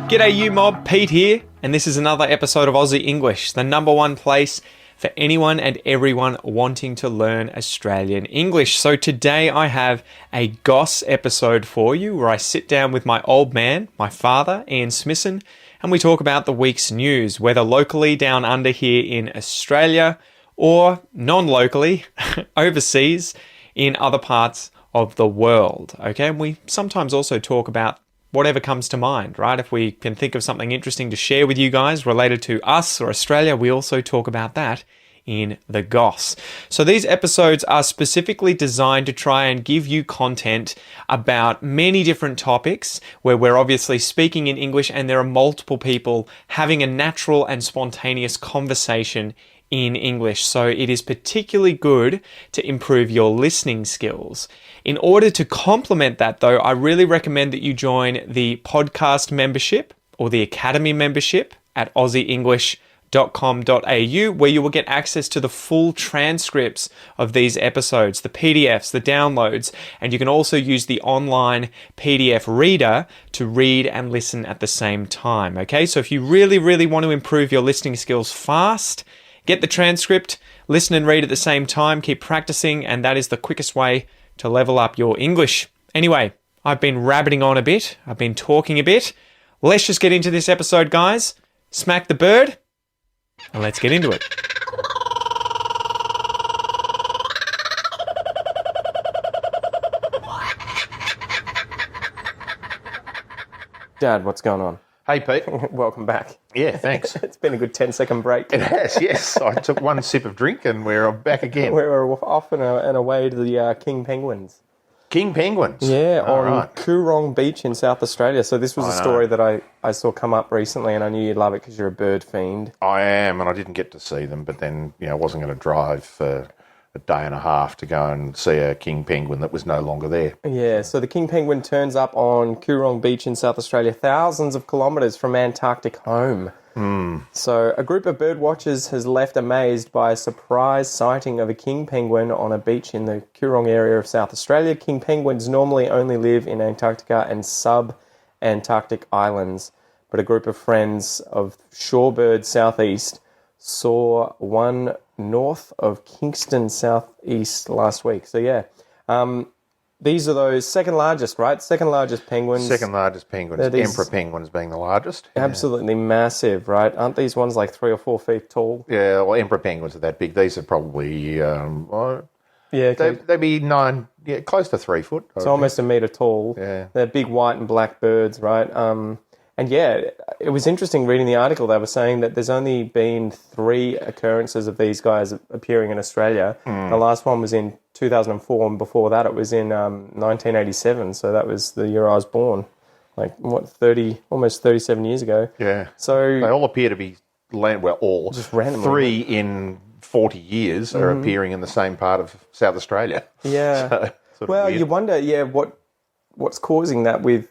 G'day you mob, Pete here, and this is another episode of Aussie English, the number one place for anyone and everyone wanting to learn Australian English. So today I have a Goss episode for you where I sit down with my old man, my father, Ian Smisson, and we talk about the week's news, whether locally down under here in Australia or non-locally overseas in other parts of the world. Okay, and we sometimes also talk about whatever comes to mind, right? If we can think of something interesting to share with you guys related to us or Australia, we also talk about that in the Goss. So these episodes are specifically designed to try and give you content about many different topics where we're obviously speaking in English and there are multiple people having a natural and spontaneous conversation in English. So it is particularly good to improve your listening skills. In order to complement that though, I really recommend that you join the podcast membership or the academy membership at aussieenglish.com.au, where you will get access to the full transcripts of these episodes, the PDFs, the downloads, and you can also use the online PDF reader to read and listen at the same time. Okay, so if you really want to improve your listening skills fast, get the transcript, listen and read at the same time, keep practicing, and that is the quickest way to level up your English. Anyway, I've been rabbiting on a bit. I've been talking a bit. Let's just get into this episode, guys. Smack the bird, and let's get into it. Dad, what's going on? Hey, Pete. Welcome back. Yeah, thanks. It's been a good 10-second break. It has, yes. I took one sip of drink and we're back again. We're off and away to the King Penguins. King Penguins? Yeah, All on right. Coorong Beach in South Australia. So this was a story that I saw come up recently, and I knew you'd love it because you're a bird fiend. I am, and I didn't get to see them, but then, I wasn't going to drive for a day and a half to go and see a king penguin that was no longer there. Yeah, so the king penguin turns up on Coorong Beach in South Australia, thousands of kilometres from Antarctic home. So a group of bird watchers has left amazed by a surprise sighting of a king penguin on a beach in the Coorong area of South Australia. King penguins normally only live in Antarctica and sub-Antarctic islands, but a group of friends of shorebirds southeast saw one north of Kingston southeast last week. So yeah, these are those second largest, right? Second largest penguins. Second largest penguins. Emperor penguins being the largest. Absolutely massive, right? Aren't these ones like 3 or 4 feet tall? Yeah, well, emperor penguins are that big. These are probably, they'd be close to 3 foot. So almost a metre tall. Yeah. They're big white and black birds, right? And yeah, it was interesting reading the article. They were saying that there's only been 3 occurrences of these guys appearing in Australia. The last one was in 2004, and before that it was in 1987. So that was the year I was born. Like, almost 37 years ago. Yeah. So they all appear to be just randomly. 3 in 40 years are appearing in the same part of South Australia. Yeah. So, sort of well, weird. you wonder, what's causing that with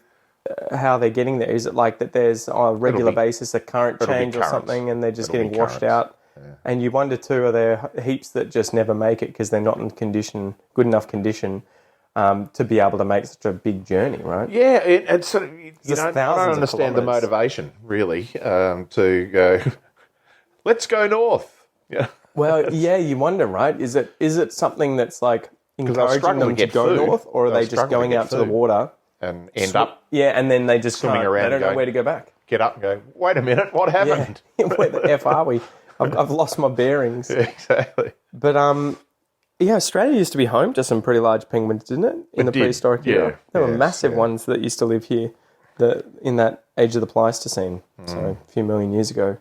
how they're getting there. Is it like that there's on a regular basis a current change or something and they're just getting washed out? Yeah. And you wonder too, are there heaps that just never make it because they're not in good enough condition to be able to make such a big journey, right? Yeah, it's sort of, I don't understand the kilometres. motivation, really, to go, let's go north. Yeah. Well, yeah, you wonder, right? Is it something that's like encouraging them to go north, or are they just going out to the water and end up and then they just swimming around? They don't know where to go back. Get up and go, wait a minute, what happened? Yeah. Where the F are we? I've lost my bearings. Yeah, exactly. But Australia used to be home to some pretty large penguins, didn't it? In the prehistoric era. There were massive ones that used to live here in that age of the Pleistocene, so a few million years ago.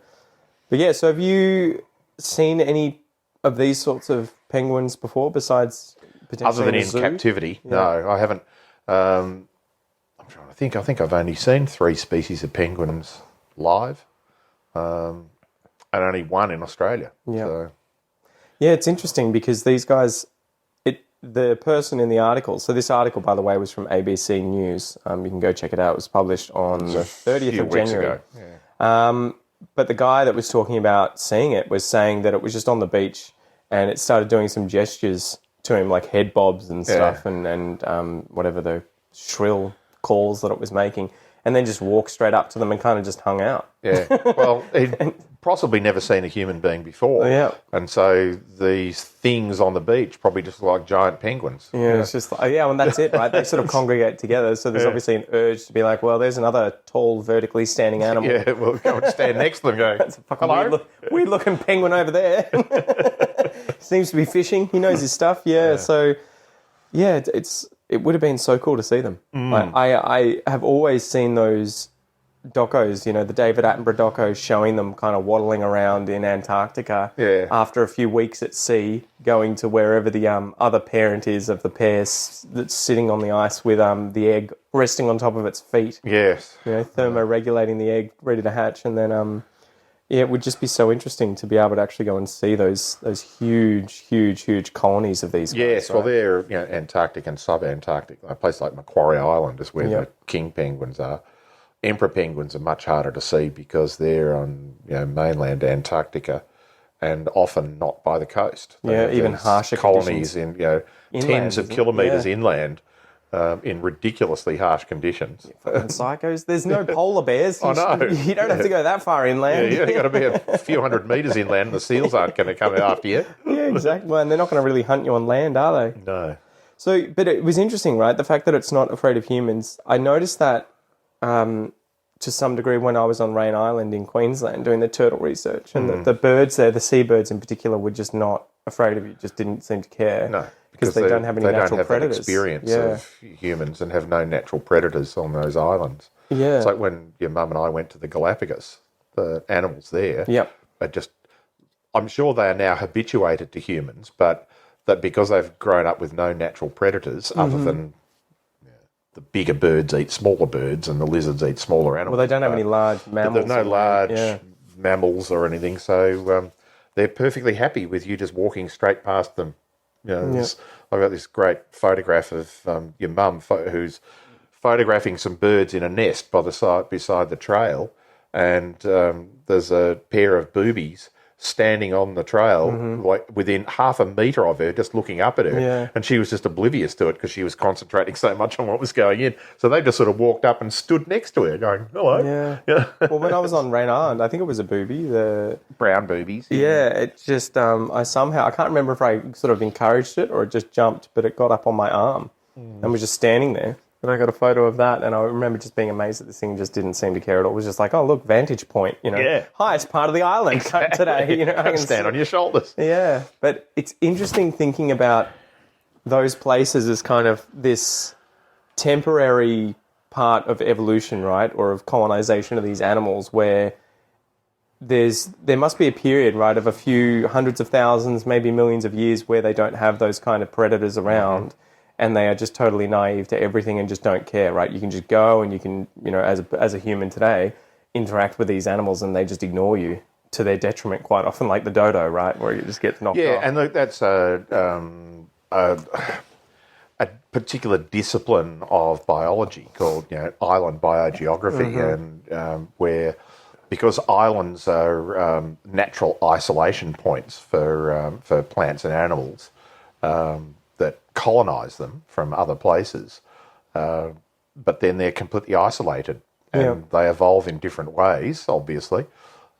But yeah, so have you seen any of these sorts of penguins before besides potentially other than in zoo? captivity? Yeah. No, I haven't. I'm trying to think. I think I've only seen 3 species of penguins live, and only 1 in Australia. Yeah. So. Yeah, it's interesting because these guys, the person in the article, so this article, by the way, was from ABC News. You can go check it out. It was published on the 30th of January. Yeah. But the guy that was talking about seeing it was saying that it was just on the beach and it started doing some gestures to him, like head bobs and stuff and whatever the shrill calls that it was making. and then just walked straight up to them and kind of just hung out. Yeah. Well, he'd possibly never seen a human being before. Yeah. And so these things on the beach probably just look like giant penguins. Yeah, it's just like, and that's it, right? They sort of congregate together. So there's obviously an urge to be like, well, there's another tall, vertically standing animal. Yeah, we'll go and stand next to them going, That's a fucking hello? weird looking penguin over there. Seems to be fishing. He knows his stuff. Yeah. So, yeah, it would have been so cool to see them. I have always seen those docos, the David Attenborough docos showing them kind of waddling around in Antarctica after a few weeks at sea, going to wherever the other parent is of the pair that's sitting on the ice with the egg resting on top of its feet. Yes. Thermoregulating the egg, ready to hatch, and then it would just be so interesting to be able to actually go and see those huge colonies of these guys. Yes, right? well, they're Antarctic and subantarctic. A place like Macquarie Island is where the king penguins are. Emperor penguins are much harder to see because they're on mainland Antarctica and often not by the coast. They have even these harsher colonies conditions. in tens of kilometres inland in ridiculously harsh conditions. Fucking psychos. There's no polar bears. I know. You don't have to go that far inland. Yeah, you've got to be a few hundred metres inland and the seals aren't going to come after you. Yeah, exactly. Well, and they're not going to really hunt you on land, are they? No. So, but it was interesting, right? The fact that it's not afraid of humans. I noticed that to some degree when I was on Rain Island in Queensland doing the turtle research, and the birds there, the seabirds in particular, were just not afraid of you. Just didn't seem to care. No. Because they don't have any natural predators. That experience of humans and have no natural predators on those islands. Yeah. It's like when your mum and I went to the Galapagos, the animals there are just, I'm sure they are now habituated to humans, but that because they've grown up with no natural predators other than the bigger birds eat smaller birds and the lizards eat smaller animals. Well, they don't have any large mammals. There's no large mammals or anything, so they're perfectly happy with you just walking straight past them. I've got this great photograph of your mum who's photographing some birds in a nest beside the trail, and there's a pair of boobies standing on the trail, like within half a metre of her, just looking up at her, and she was just oblivious to it because she was concentrating so much on what was going in. So they just sort of walked up and stood next to her, going, "Hello." Yeah. Well, when I was on Rain Island, I think it was a booby, the brown boobies. Yeah, it just I can't remember if I sort of encouraged it or it just jumped, but it got up on my arm and was just standing there. But I got a photo of that, and I remember just being amazed that this thing just didn't seem to care at all. It was just like, oh, look, vantage point, Hi, it's part of the island today. I can stand on your shoulders. Yeah, but it's interesting thinking about those places as kind of this temporary part of evolution, right, or of colonization of these animals where there must be a period, right, of a few hundreds of thousands, maybe millions of years where they don't have those kind of predators around. And they are just totally naive to everything and just don't care, right? You can just go and you can, as a human today, interact with these animals and they just ignore you to their detriment quite often, like the dodo, right, where you just get knocked off. Yeah, and look, that's a particular discipline of biology called island biogeography, and where because islands are natural isolation points for plants and animals. That colonise them from other places, but then they're completely isolated and they evolve in different ways, obviously.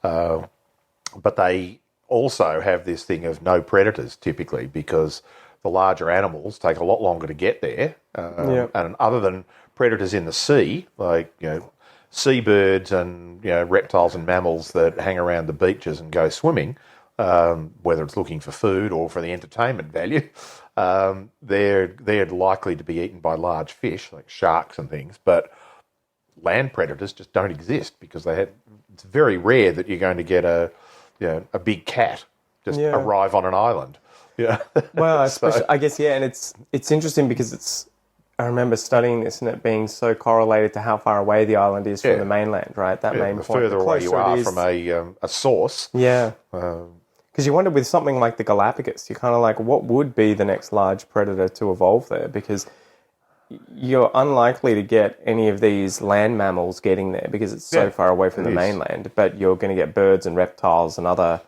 But they also have this thing of no predators typically because the larger animals take a lot longer to get there. And other than predators in the sea, like seabirds and reptiles and mammals that hang around the beaches and go swimming, whether it's looking for food or for the entertainment value, they're likely to be eaten by large fish like sharks and things. But land predators just don't exist because it's very rare that you're going to get a big cat just arrive on an island. Yeah. Well, especially, I guess, and it's interesting because I remember studying this and it being so correlated to how far away the island is from the mainland, right? That main the point. further away you are from a source. Yeah. Because you wonder with something like the Galapagos, you're kind of like, what would be the next large predator to evolve there? Because you're unlikely to get any of these land mammals getting there because it's so far away from the mainland. But you're going to get birds and reptiles and other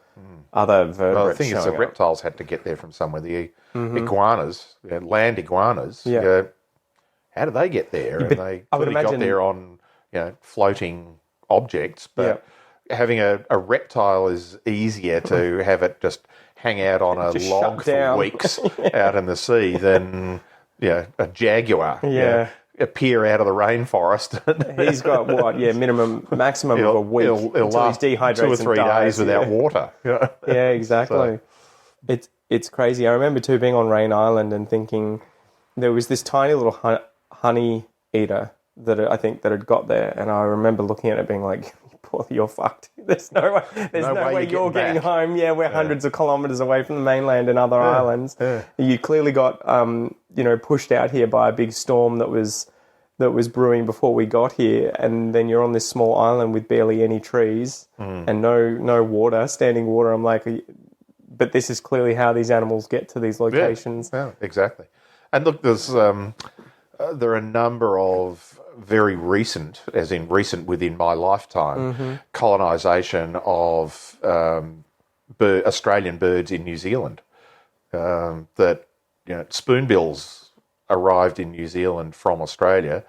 vertebrates. Well, the thing is, the reptiles had to get there from somewhere. The iguanas, land iguanas. How do they get there? And they got there on floating objects, but having a reptile is easier to have it just hang out on a Just log shut for down. weeks out in the sea than a jaguar. Yeah. Appear out of the rainforest. He's got maximum of a week He'll until he last dehydrates 2 or and 3 dies. days without water. Yeah, exactly. It's crazy. I remember too being on Rain Island and thinking there was this tiny little honey eater that I think that had got there, and I remember looking at it being like, "You're fucked. There's no way. There's no way you're getting back. home. Yeah, we're hundreds of kilometres away from the mainland and other islands. You clearly got pushed out here by a big storm that was brewing before we got here, and then you're on this small island with barely any trees and no water, standing water. I'm like, but this is clearly how these animals get to these locations. Yeah, exactly. And look, there are a number of very recent, as in recent within my lifetime, colonisation of Australian birds in New Zealand. That spoonbills arrived in New Zealand from Australia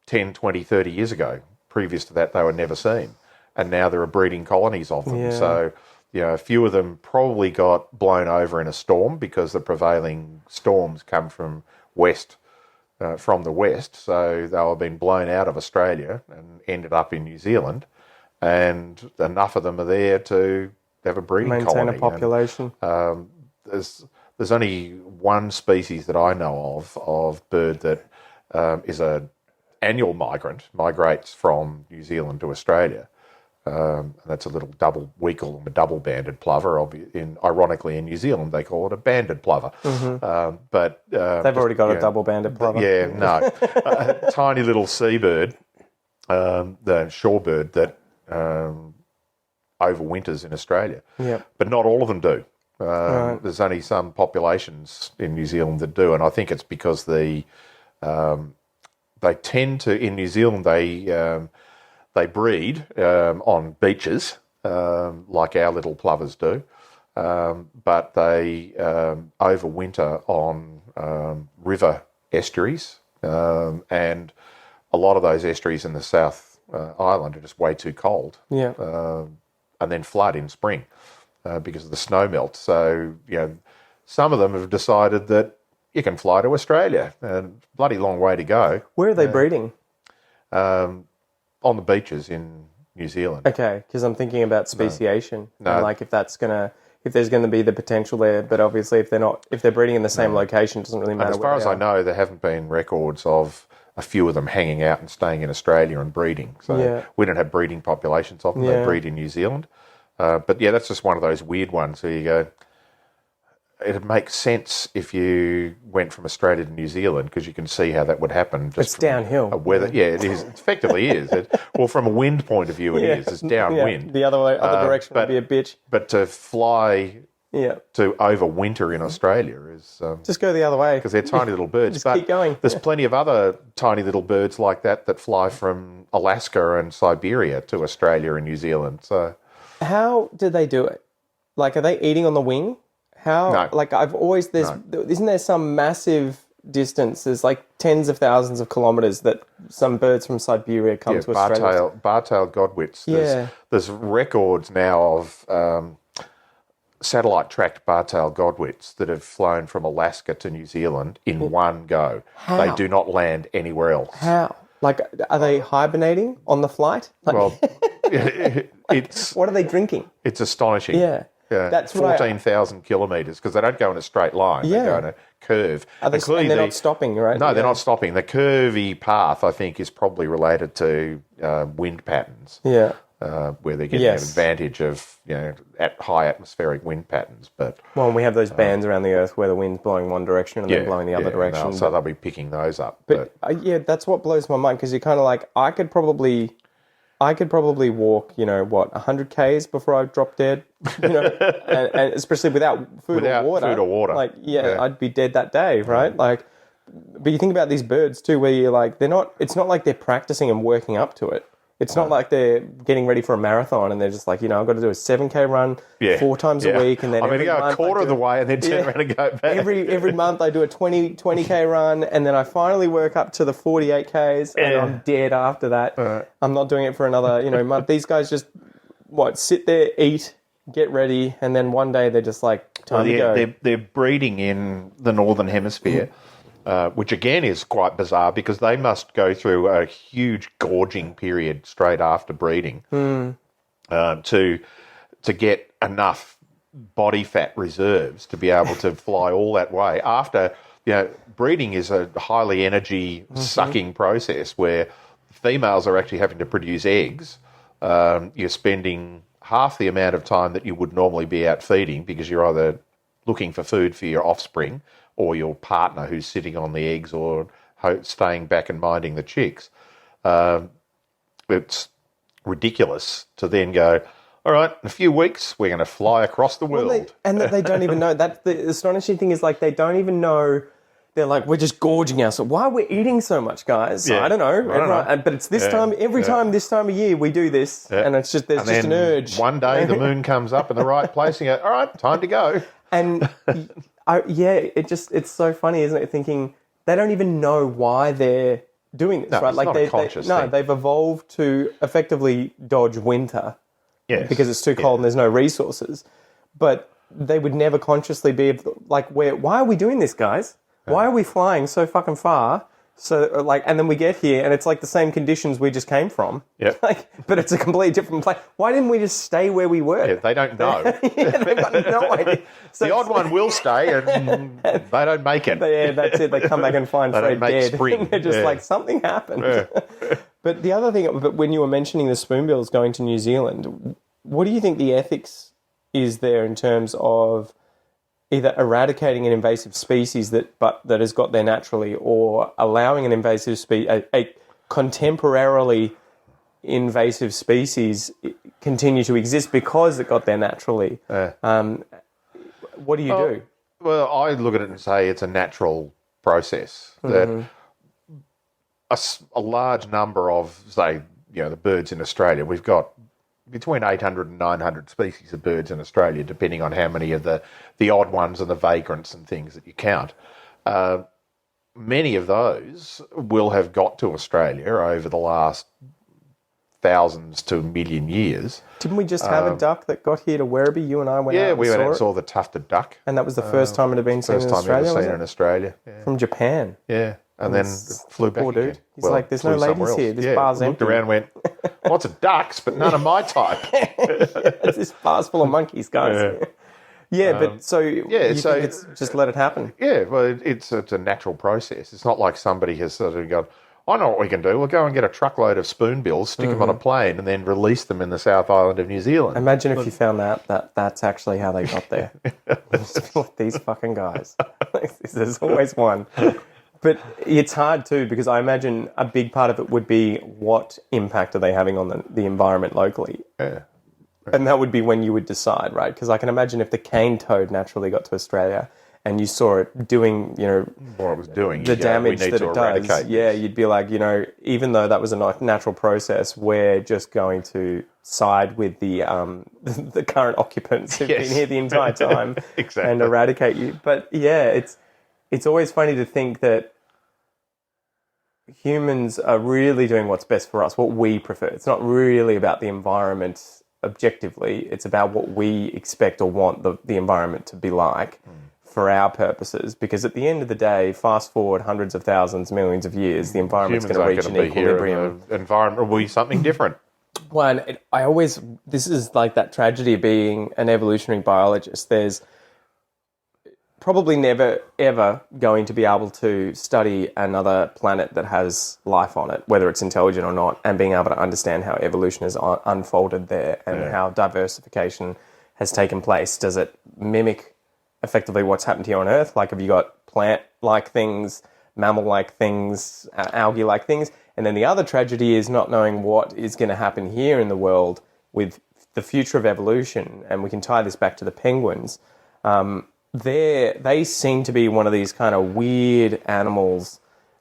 10, 20, 30 years ago. Previous to that, they were never seen. And now there are breeding colonies of them. Yeah. So, a few of them probably got blown over in a storm because the prevailing storms come from the west. So they were being blown out of Australia and ended up in New Zealand. And enough of them are there to have a breeding colony. Maintain a population. And, there's only one species that I know of bird that is an annual migrant, migrates from New Zealand to Australia. And that's a little we call them a double-banded plover. Ironically, in New Zealand, they call it a banded plover. But they've already got a double-banded plover. Yeah, no. A tiny little seabird, the shorebird that overwinters in Australia. Yep. But not all of them do. Right. There's only some populations in New Zealand that do, and I think it's because they tend to, in New Zealand, they breed on beaches like our little plovers do, but they overwinter on river estuaries, and a lot of those estuaries in the South Island are just way too cold, and then flood in spring because of the snow melt. So, some of them have decided that you can fly to Australia, and bloody long way to go. Where are they breeding? On the beaches in New Zealand. Okay, because I'm thinking about speciation. No. And like if there's gonna be the potential there, but obviously if they're breeding in the same location, it doesn't really matter. And as far as I know, there haven't been records of a few of them hanging out and staying in Australia and breeding. So we don't have breeding populations of them. They breed in New Zealand. But that's just one of those weird ones where you go, it'd make sense if you went from Australia to New Zealand, because you can see how that would happen. Just it's downhill. A weather, it is. It effectively is. Well, from a wind point of view, it is. It's downwind. The other direction would be a bitch. But to fly to overwinter in Australia is... just go the other way. Because they're tiny little birds. Just keep going. There's plenty of other tiny little birds like that fly from Alaska and Siberia to Australia and New Zealand. So... How do they do it? Like, are they eating on the wing? How? No. Like, isn't there some massive distance? There's like tens of thousands of kilometres that some birds from Siberia come to Australia. Bar-tailed godwits. There's records now of satellite-tracked bar-tailed godwits that have flown from Alaska to New Zealand in one go. How? They do not land anywhere else. How? Like, are they hibernating on the flight? Like, Well, it's... what are they drinking? It's astonishing. Yeah. That's 14,000 kilometres, because they don't go in a straight line. They go in a curve. And they're not stopping, right? No, they're not stopping. The curvy path, I think, is probably related to wind patterns. Yeah. Where they're getting an advantage of, at high atmospheric wind patterns. But we have those bands around the Earth where the wind's blowing one direction and then blowing the other direction. So they'll be picking those up. But that's what blows my mind, because you're kind of like, I could probably walk, 100 Ks before I drop dead, and especially without food or water. Like, I'd be dead that day, right? Like, but you think about these birds too, where you're like, it's not like they're practicing and working up to it. It's not like they're getting ready for a marathon and they're just like, I've got to do a 7K run 4 times a week. And then I'm going to go a quarter of the way and then turn around and go back. Every month I do a 20K run and then I finally work up to the 48Ks and I'm dead after that. I'm not doing it for another, month. These guys just, sit there, eat, get ready, and then one day they're just like, time to go. They're breeding in the Northern Hemisphere. Which again is quite bizarre because they must go through a huge gorging period straight after breeding to get enough body fat reserves to be able to fly all that way. After breeding is a highly energy sucking process where females are actually having to produce eggs. You're spending half the amount of time that you would normally be out feeding because you're either looking for food for your offspring or your partner who's sitting on the eggs or staying back and minding the chicks. It's ridiculous to then go, all right, in a few weeks, we're going to fly across the world. And that they don't even know. That's the astonishing thing is they don't even know. They're like, we're just gorging ourselves. Why are we eating so much, guys? Yeah. I don't know. But it's this time, every time this time of year we do this. Yeah. And it's just, there's just an urge. One day the moon comes up in the right place and you go, all right, time to go. And it's so funny, isn't it? Thinking they don't even know why they're doing this, right? It's not a conscious thing. They've evolved to effectively dodge winter because it's too cold and there's no resources. But they would never consciously be like, why are we doing this, guys? Why are we flying so fucking far? So and then we get here and it's like the same conditions we just came from. Yeah. But it's a completely different place. Why didn't we just stay where we were? Yeah, they don't know. They've got no idea. So, the odd one will stay and they don't make it. Yeah, that's it. They come back and find Fred dead. Spring. They're just like, something happened. Yeah. But the other thing, when you were mentioning the spoonbills going to New Zealand, what do you think the ethics is there in terms of either eradicating an invasive species that has got there naturally, or allowing an invasive a contemporarily invasive species continue to exist because it got there naturally? What do you do? Well, I look at it and say it's a natural process that a large number of, say, the birds in Australia, we've got between 800 and 900 species of birds in Australia, depending on how many of the odd ones and the vagrants and things that you count. Many of those will have got to Australia over the last thousands to a million years. Didn't we just have a duck that got here to Werribee? You and I went out and we went out and saw the tufted duck. And that was the first time it had been seen in Australia, First time ever seen in Australia. Yeah. From Japan. Yeah. And then flew back. Poor dude. He's like, there's no ladies here. This bar's empty. Looked around and went, lots of ducks, but none of my type. It's this bar's full of monkeys, guys. But think it's just let it happen? Yeah, well, it's a natural process. It's not like somebody has sort of gone, I know what we can do. We'll go and get a truckload of spoonbills, stick them on a plane, and then release them in the South Island of New Zealand. Imagine if you found that's actually how they got there. These fucking guys. There's always one. But it's hard too, because I imagine a big part of it would be what impact are they having on the environment locally. Yeah. And that would be when you would decide, right? Because I can imagine if the cane toad naturally got to Australia and you saw it doing, what it was doing, the damage that it does. Yeah, you'd be like, even though that was a natural process, we're just going to side with the current occupants who've been here the entire time and eradicate you. But yeah, it's always funny to think that humans are really doing what's best for us, what we prefer. It's not really about the environment objectively. It's about what we expect or want the environment to be like for our purposes. Because at the end of the day, fast forward hundreds of thousands, millions of years, the environment's going to reach an equilibrium. The environment will be something different. Well, this is like that tragedy of being an evolutionary biologist. There's probably never, ever going to be able to study another planet that has life on it, whether it's intelligent or not, and being able to understand how evolution has unfolded there and how diversification has taken place. Does it mimic effectively what's happened here on Earth? Like, have you got plant-like things, mammal-like things, algae-like things? And then the other tragedy is not knowing what is going to happen here in the world with the future of evolution. And we can tie this back to the penguins. They seem to be one of these kind of weird animals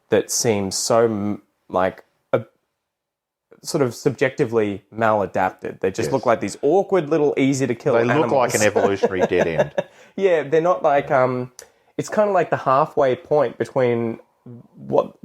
that seem so like sort of subjectively maladapted. They just Yes. look like these awkward little easy to kill They animals. look like an evolutionary dead end. Yeah, they're not like it's kind of like the halfway point between what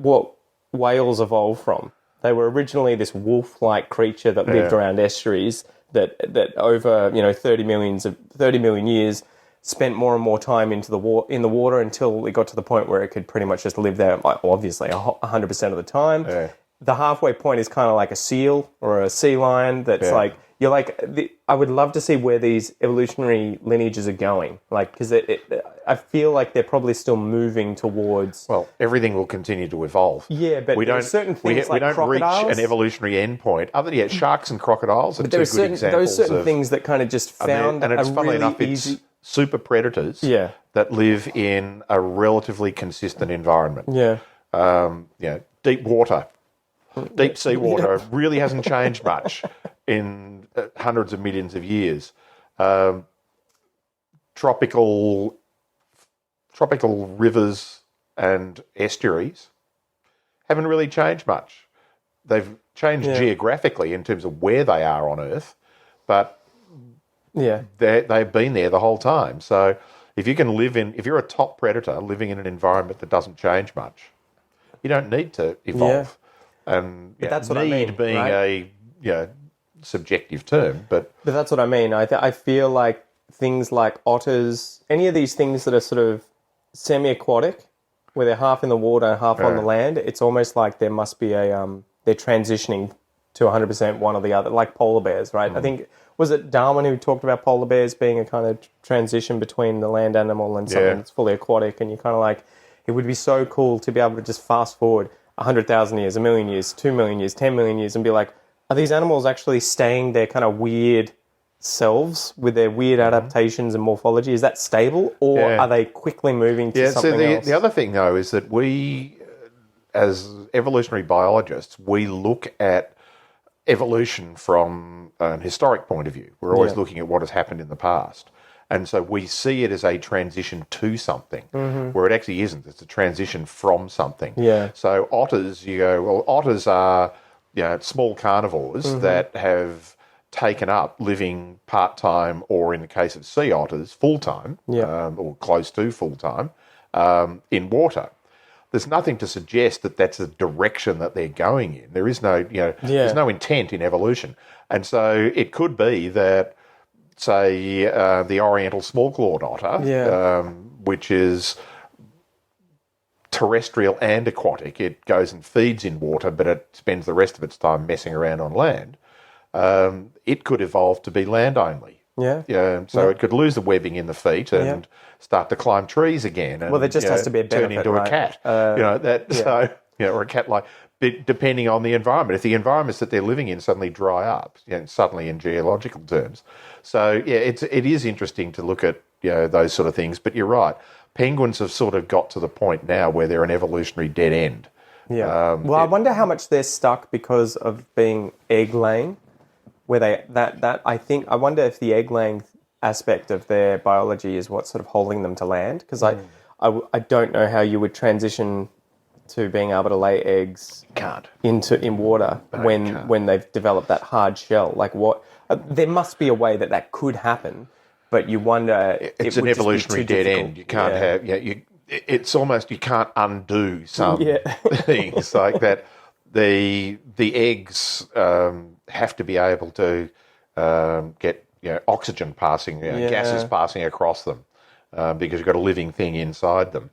whales evolved from. They were originally this wolf-like creature that lived around estuaries that over 30 million years spent more and more time in the water until it got to the point where it could pretty much just live there, like, obviously 100% of the time. Yeah. The halfway point is kind of like a seal or a sea lion that's like, you're like, I would love to see where these evolutionary lineages are going. Like, because I feel like they're probably still moving towards... Well, everything will continue to evolve. Yeah, but we there are don't, certain things we like don't reach crocodiles. an evolutionary endpoint. Sharks and crocodiles are two There are good examples. those certain of, things that kind of just found and it's a funnily really enough, easy... it's super predators that live in a relatively consistent environment. Yeah. Deep water, deep sea water really hasn't changed much in hundreds of millions of years. Tropical rivers and estuaries haven't really changed much. They've changed geographically in terms of where they are on Earth, but they've been there the whole time. So if you're a top predator living in an environment that doesn't change much, you don't need to evolve. And that's what I need mean, being right? a subjective term, but that's what I mean. I feel like things like otters, any of these things that are sort of semi-aquatic, where they're half in the water and half on the land, it's almost like there must be they're transitioning to 100% one or the other, like polar bears, right? I think, was it Darwin who talked about polar bears being a kind of transition between the land animal and something that's fully aquatic, and you're kind of like, it would be so cool to be able to just fast forward 100,000 years, 1 million years, 2 million years, 10 million years, and be like, are these animals actually staying their kind of weird selves with their weird adaptations and morphology? Is that stable, or are they quickly moving to something else? The other thing, though, is that we, as evolutionary biologists, we look at evolution from an historic point of view. We're always looking at what has happened in the past. And so we see it as a transition to something, where it actually isn't. It's a transition from something. Yeah. So otters, otters are small carnivores that have taken up living part-time, or in the case of sea otters, full-time, or close to full-time, in water. There's nothing to suggest that that's the direction that they're going in. There is no, there's no intent in evolution. And so it could be that, say, the oriental small-clawed otter, which is terrestrial and aquatic. It goes and feeds in water, but it spends the rest of its time messing around on land. It could evolve to be land only. So it could lose the webbing in the feet and start to climb trees again. And, well, there just has to be a benefit, turn into right? a cat. Or a cat like. Depending on the environment. If the environments that they're living in suddenly dry up, suddenly in geological terms. So, it is interesting to look at those sort of things. But you're right. Penguins have sort of got to the point now where they're an evolutionary dead end. Yeah. I wonder how much they're stuck because of being egg-laying. Where I wonder if the egg-laying aspect of their biology is what's sort of holding them to land. Because I don't know how you would transition to being able to lay eggs in water when they've developed that hard shell. Like what? There must be a way that could happen, but you wonder. It's an evolutionary dead end. You can't have. It's almost you can't undo some things like that. The eggs have to be able to get oxygen passing, gases passing across them, because you've got a living thing inside them,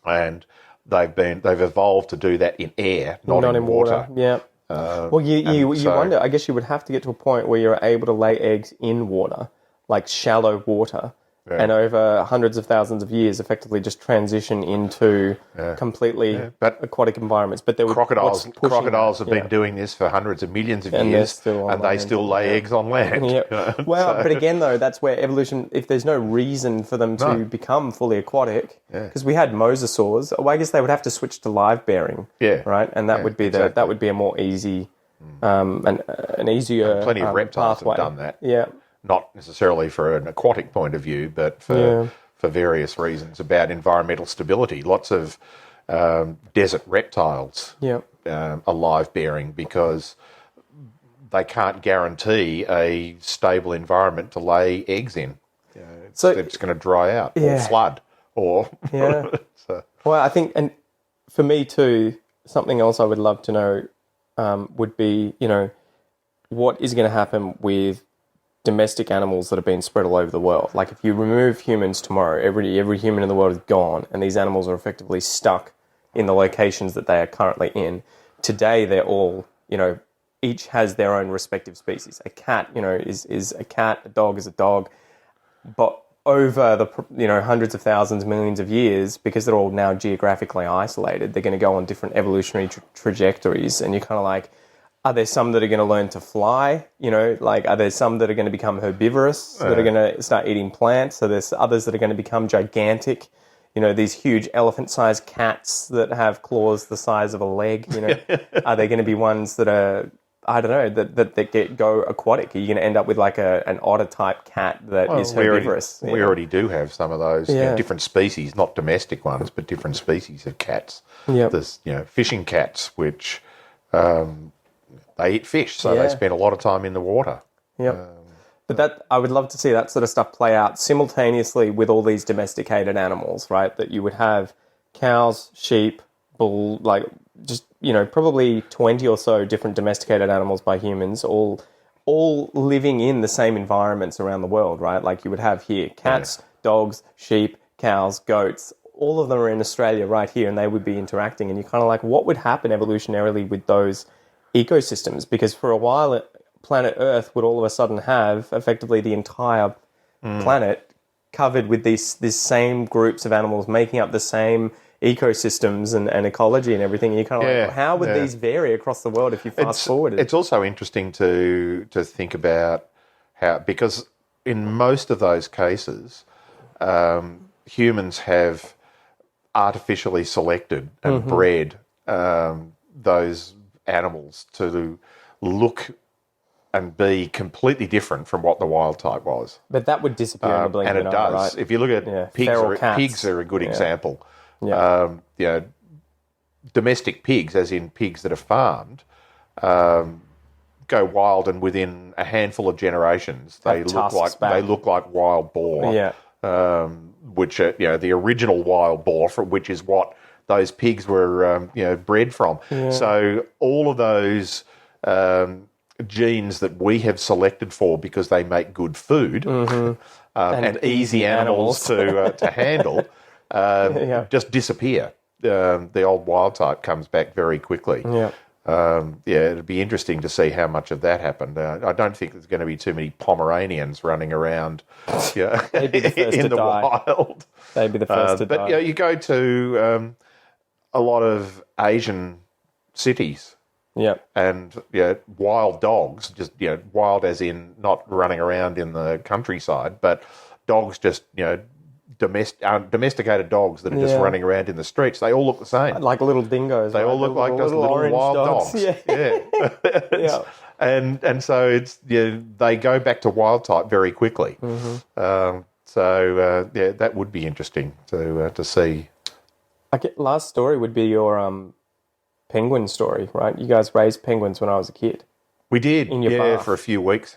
and they've evolved to do that in air, not in water. Yeah. Well, you wonder. I guess you would have to get to a point where you're able to lay eggs in water, like shallow water, and over hundreds of thousands of years, effectively just transition into completely aquatic environments. But there crocodiles have been doing this for hundreds of millions of years, and they still lay eggs on land. But again, though, that's where evolution. If there's no reason for them to become fully aquatic, because we had mosasaurs, well, I guess they would have to switch to live bearing. Right, and that would be that would be a more easy, an easier. And plenty of reptiles pathway. have done that. Yeah. Not necessarily for an aquatic point of view, but for various reasons about environmental stability. Lots of desert reptiles are live bearing because they can't guarantee a stable environment to lay eggs in. So They're just going to dry out or Yeah. flood or... Yeah. So, Well, I think, and for me too, something else I would love to know would be, what is going to happen with domestic animals that have been spread all over the world? Like, if you remove humans tomorrow, every human in the world is gone, and these animals are effectively stuck in the locations that they are currently in. Today, they're all, each has their own respective species. A cat, is a cat. A dog is a dog. But over the hundreds of thousands, millions of years, because they're all now geographically isolated, they're going to go on different evolutionary trajectories, and you're kind of like, are there some that are going to learn to fly? Are there some that are going to become herbivorous, that are going to start eating plants? So there's others that are going to become gigantic, these huge elephant-sized cats that have claws the size of a leg. Are there going to be ones that are, I don't know, that go aquatic? Are you going to end up with like an otter-type cat that is herbivorous? We already do have some of those different species, not domestic ones, but different species of cats. Yep. There's fishing cats, which they eat fish, so they spend a lot of time in the water. Yep. But I would love to see that sort of stuff play out simultaneously with all these domesticated animals, right? That you would have cows, sheep, bull, probably 20 or so different domesticated animals by humans, all living in the same environments around the world, right? Like you would have here cats, dogs, sheep, cows, goats, all of them are in Australia right here, and they would be interacting. And you're kind of like, what would happen evolutionarily with those ecosystems? Because for a while, planet Earth would all of a sudden have effectively the entire planet covered with these same groups of animals making up the same ecosystems and ecology and everything. And you're kind of like, how would these vary across the world if you fast forwarded? It's also interesting to think about how, because in most of those cases, humans have artificially selected and bred those animals to look and be completely different from what the wild type was. But that would disappear in the blink and of it an eye, does. right? If you look at pigs are a good example. Yeah. Domestic pigs, as in pigs that are farmed, go wild, and within a handful of generations, they look like wild boar. Yeah. Which are, the original wild boar, which is what those pigs were, bred from. Yeah. So all of those genes that we have selected for because they make good food and easy animals to handle just disappear. The old wild type comes back very quickly. Yeah. It'd be interesting to see how much of that happened. I don't think there's going to be too many Pomeranians running around They'd be the first in to the die. wild. They'd be the first to die. But you go to a lot of Asian cities. Yeah. And wild dogs, just wild as in not running around in the countryside, but dogs just domesticated dogs that are just running around in the streets. They all look the same, like little dingoes. They all look like just little wild dogs. Yeah. And so it's they go back to wild type very quickly. That would be interesting to see. Last story would be your penguin story, right? You guys raised penguins when I was a kid. We did, in your bath. For a few weeks.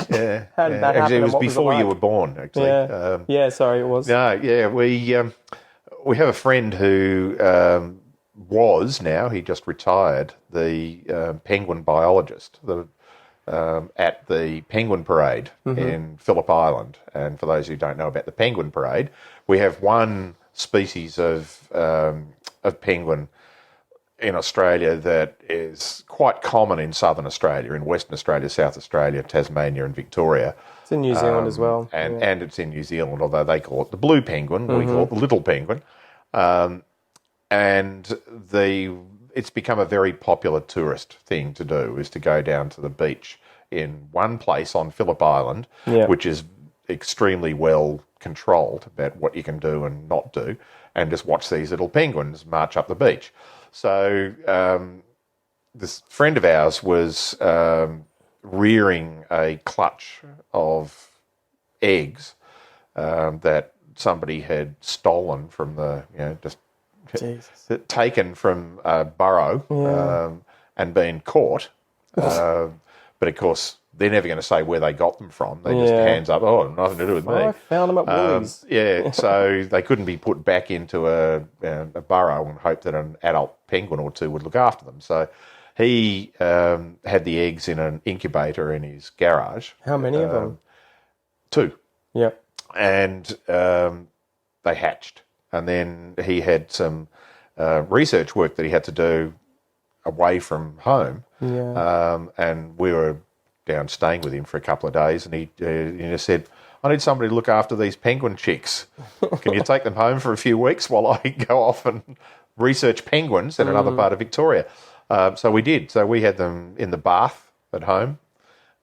Yeah, How did that happen? Actually, it was What before it you like? were born. Actually, sorry, it was. We have a friend who was now he just retired the penguin biologist at the Penguin Parade in Phillip Island. And for those who don't know about the Penguin Parade, we have one species of penguin in Australia that is quite common in southern Australia, in Western Australia, South Australia, Tasmania and Victoria. It's in New Zealand as well. And it's in New Zealand, although they call it the blue penguin, we call it the little penguin. It's become a very popular tourist thing to do, is to go down to the beach in one place on Phillip Island, which is extremely well controlled about what you can do and not do, and just watch these little penguins march up the beach. So this friend of ours was rearing a clutch of eggs that somebody had stolen from taken from a burrow and been caught. But But of course, they're never going to say where they got them from. They just hands up, oh, nothing to do with me. I found them at Woolies. So they couldn't be put back into a burrow and hope that an adult penguin or two would look after them. So he had the eggs in an incubator in his garage. How many of them? 2. Yeah. And they hatched. And then he had some research work that he had to do away from home. Yeah. And we were down staying with him for a couple of days, and he said, I need somebody to look after these penguin chicks. Can you take them home for a few weeks while I go off and research penguins in another part of Victoria? So we did. So we had them in the bath at home,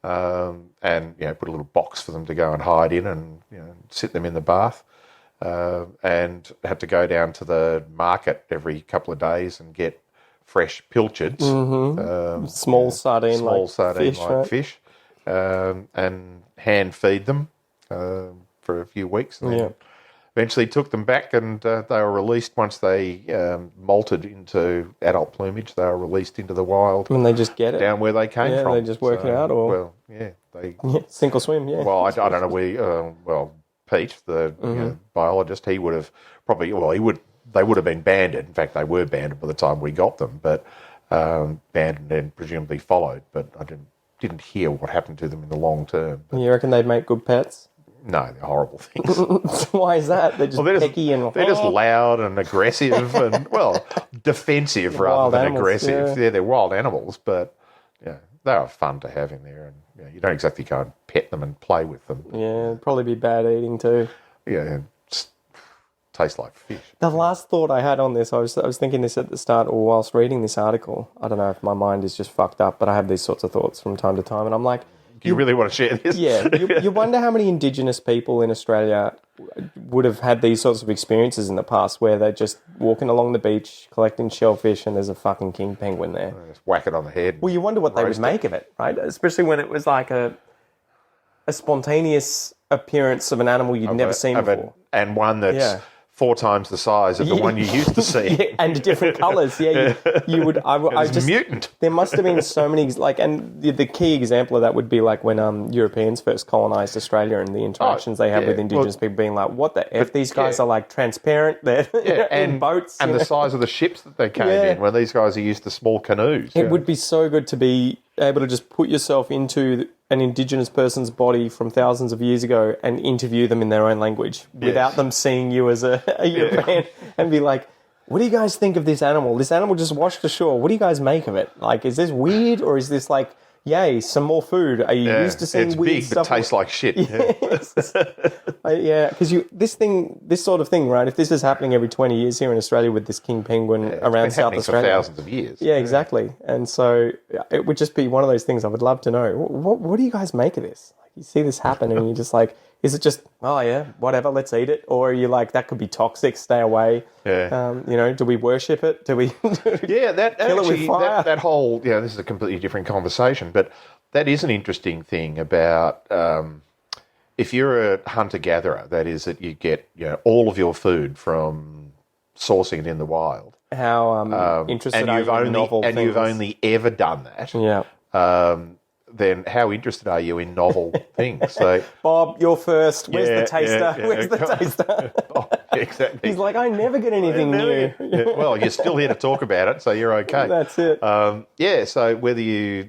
and put a little box for them to go and hide in, and sit them in the bath, and had to go down to the market every couple of days and get fresh pilchards, small sardine fish, and hand feed them for a few weeks, and then eventually took them back, and they were released once they molted into adult plumage. They were released into the wild. And they just get it down where they came from. They just work it out, or they sink or swim. Yeah. Well, I don't know. Pete, the biologist, he would have probably. Well, they would have been banded. In fact, they were banded by the time we got them, but banded and presumably followed. But I didn't hear what happened to them in the long term. But you reckon they'd make good pets? No, they're horrible things. Why is that? They're just picky and... They're just loud and aggressive and, defensive rather than aggressive. Yeah, they're wild animals, but they are fun to have in there. And you don't exactly go and pet them and play with them. Yeah, it'd probably be bad eating too. Yeah, tastes like fish. The last thought I had on this, I was thinking this at the start or whilst reading this article. I don't know if my mind is just fucked up, but I have these sorts of thoughts from time to time, and I'm like... Do you really want to share this? Yeah. You wonder how many Indigenous people in Australia would have had these sorts of experiences in the past where they're just walking along the beach, collecting shellfish, and there's a fucking king penguin there. Just whack it on the head. Well, you wonder what they would make of it, right? Especially when it was like a spontaneous appearance of an animal you'd never seen before. And one that's 4 times the size of the one you used to see. And different colours. Yeah, you would... I just mutant. There must have been so many... and the key example of that would be like when Europeans first colonised Australia and the interactions they had with Indigenous people being like, what the F? These guys are like transparent. They're in boats. And the size of the ships that they came in, where these guys are used to small canoes. It would be so good to be able to just put yourself into an Indigenous person's body from thousands of years ago and interview them in their own language without them seeing you as a European and be like, what do you guys think of this animal? This animal just washed ashore. What do you guys make of it? Like, is this weird or is this like, yay, some more food? Are you used to seeing weird stuff? It's big, but tastes like shit. Because this sort of thing, right? If this is happening every 20 years here in Australia with this king penguin around South Australia, for thousands of years. Yeah, exactly. And so it would just be one of those things I would love to know. What do you guys make of this? Like, you see this happen, and you're just like, is it just, oh yeah, whatever, let's eat it? Or are you like, that could be toxic, stay away? Yeah. Do we worship it? Do we kill it with fire? That whole, this is a completely different conversation, but that is an interesting thing about if you're a hunter-gatherer, that is that you get all of your food from sourcing it in the wild. How interested are you in novel things? And you've only ever done that. Yeah. Then how interested are you in novel things? So, Bob, you're first. Where's the taster? Where's the taster? Exactly. He's like, I never get anything new. Well, you're still here to talk about it, so you're okay. That's it. So whether you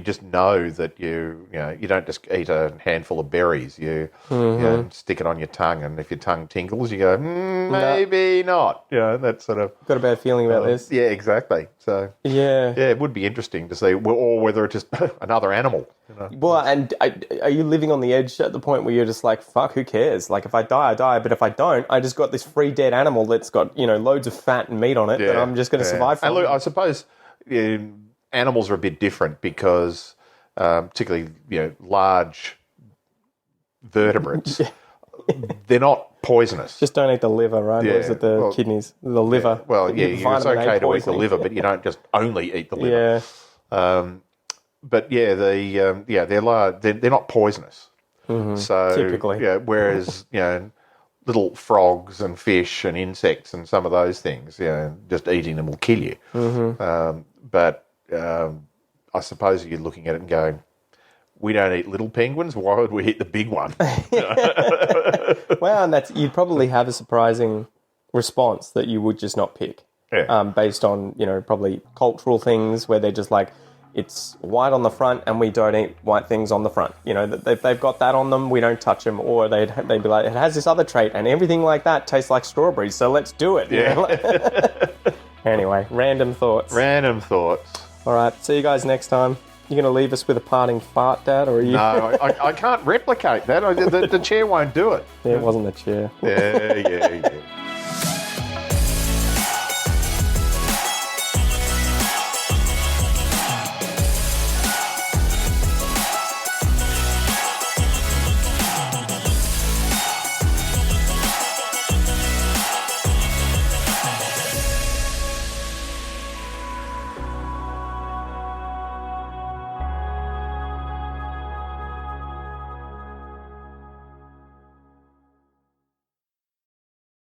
just know that you don't just eat a handful of berries, you stick it on your tongue, and if your tongue tingles, you go, maybe not. That sort of... Got a bad feeling about this. Yeah, exactly. So it would be interesting to see, or whether it's just another animal. Well, and are you living on the edge at the point where you're just like, fuck, who cares? Like, if I die, I die. But if I don't, I just got this free dead animal that's got, loads of fat and meat on it that I'm just going to survive from. And look, I suppose animals are a bit different because particularly, large vertebrates, they're not poisonous. Just don't eat the liver, right? Or is it the kidneys? The liver. It's okay to eat the liver, but you don't just only eat the liver. Yeah. But they're large. They're not poisonous. Mm-hmm. So typically, whereas little frogs and fish and insects and some of those things, just eating them will kill you. Mm-hmm. But I suppose you're looking at it and going, we don't eat little penguins. Why would we eat the big one? Well, and you'd probably have a surprising response that you would just not pick. Yeah. Based on, probably cultural things where they're just like, it's white on the front and we don't eat white things on the front. They've got that on them, we don't touch them. Or they'd be like, it has this other trait and everything like that tastes like strawberries, so let's do it. Anyway, random thoughts. Random thoughts. All right, see you guys next time. You going to leave us with a parting fart, Dad, or are you? No, I can't replicate that. The chair won't do it. Yeah, it wasn't the chair. Yeah.